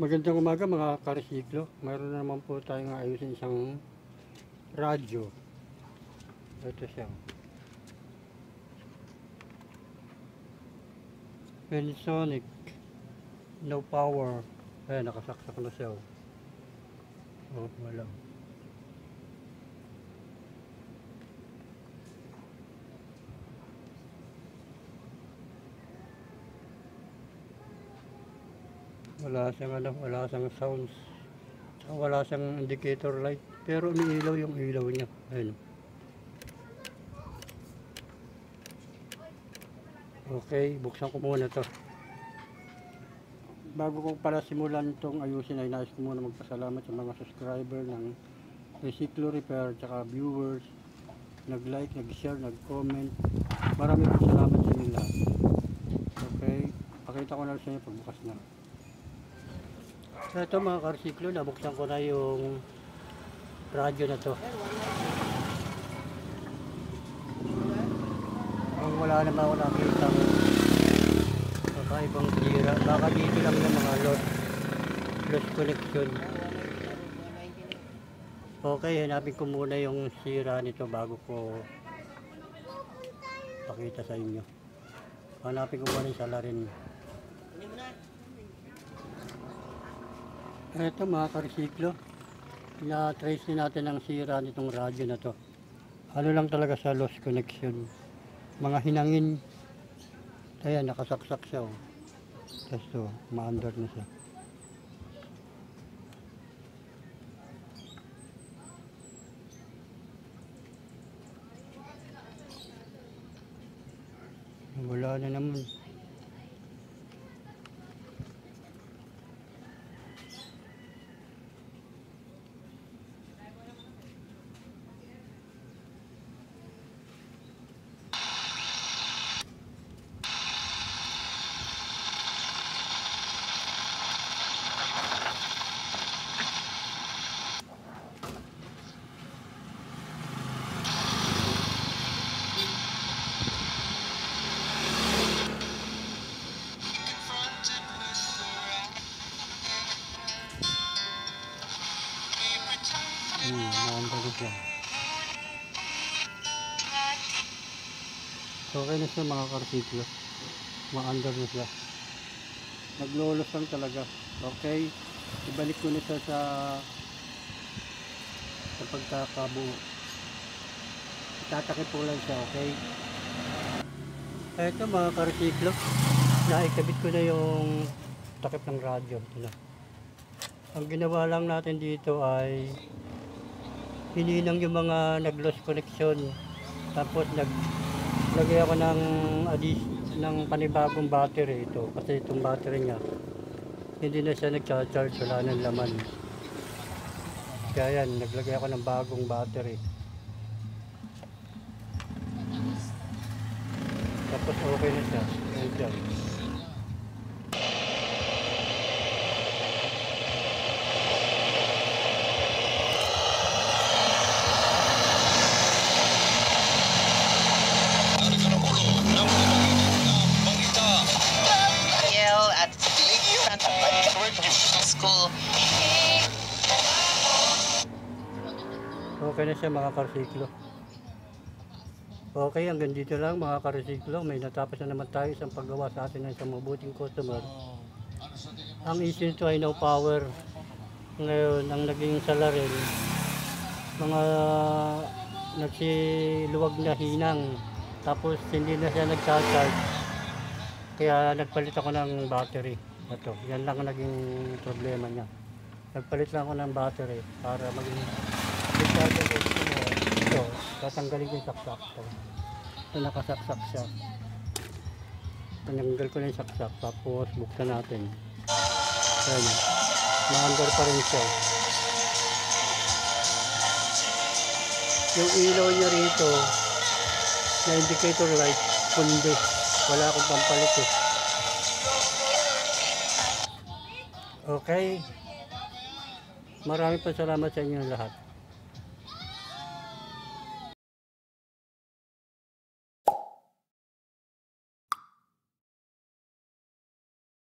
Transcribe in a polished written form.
Magandang umaga mga karisiklo. Mayroon na naman po tayong ayusin isang radyo. Ito siya. Panasonic. No power. Ayan, nakasaksak na siya. Oh, wala. Wala siyang sounds. Wala siyang indicator light. Pero umiilaw yung ilaw niya. Ayun. Okay, buksan ko muna to. Bago ko pala simulan itong ayusin ay nais ko muna magpasalamat sa mga subscriber ng Resiklo Repair tsaka viewers. Nag-like, nag-share, nag-comment. Maraming salamat sa inyo lahat. Okay, pakita ko na sa inyo pagbukas na. So ito mga karsiklo, nabuksan ko na yung radyo na to. Ang wala naman ako nakita ko kakaibang sira. Baka dito lang ng mga lost connection. Okay, hanapin ko muna yung sira nito bago ko pakita sa inyo. Hanapin ko muna yung salarin. Ito mga karisiklo, na-trace natin ang sira nitong radyo na to. Ano lang talaga sa lost connection. Mga hinangin. Ayan, nakasaksak siya. Oh. Tapos to, ma-under na siya. Wala na naman. Naandar siya. Okay na siya mga karsiklo. Maandar na siya. Naglolos lang talaga. Okay. Ibalik ko na siya sa pagkakabuo. Tatakip po lang siya. Okay. Ito mga karsiklo. Naikabit ko na yung takip ng radyo. Ito na. Ang ginawa lang natin dito ay hininang yung mga nag-lost connection, tapos naglagay ako ng panibagong battery ito kasi itong battery niya hindi na siya nag-charge, wala ng laman, kaya yan, naglagay ako ng bagong battery, tapos okay na siya. Ayan. School. Okay na siya mga karsiklo. Okay, hanggang dito lang mga karsiklo. May natapos na naman tayo isang paggawa sa atin ng isang mabuting customer. Ang issue nito ay no power. Ngayon, ang naging salarin, mga nagsiluwag na hinang. Tapos hindi na siya nag-charge. Kaya nagpalit ako ng battery. Ito, yan lang ang naging problema niya. Nagpalit lang ako ng battery para maging ito, tatanggalin ko yung saksak. Ito, nakasaksak siya. Tinanggal ko na yung saksak, tapos buksan natin. Ayan, ma-under pa rin siya. Yung ilaw niya rito, na indicator light, kundi. Wala akong pampalit eh. Okay. Maraming salamat sa inyo lahat.